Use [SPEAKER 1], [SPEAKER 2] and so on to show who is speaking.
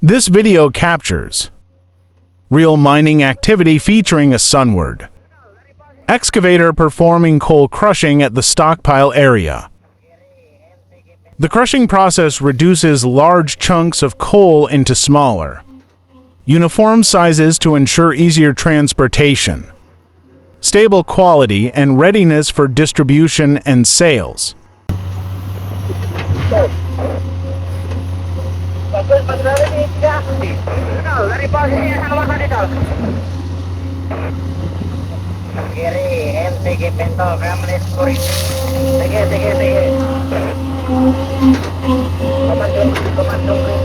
[SPEAKER 1] This video captures real mining activity featuring a Sunward Excavator performing coal crushing at the Stockpile area. The crushing process reduces large chunks of coal into smaller, uniform sizes to ensure easier transportation, stable quality, and readiness for distribution and sales.
[SPEAKER 2] Kiri, MTG Pinto, Ramlis Puri. Sige. Komando.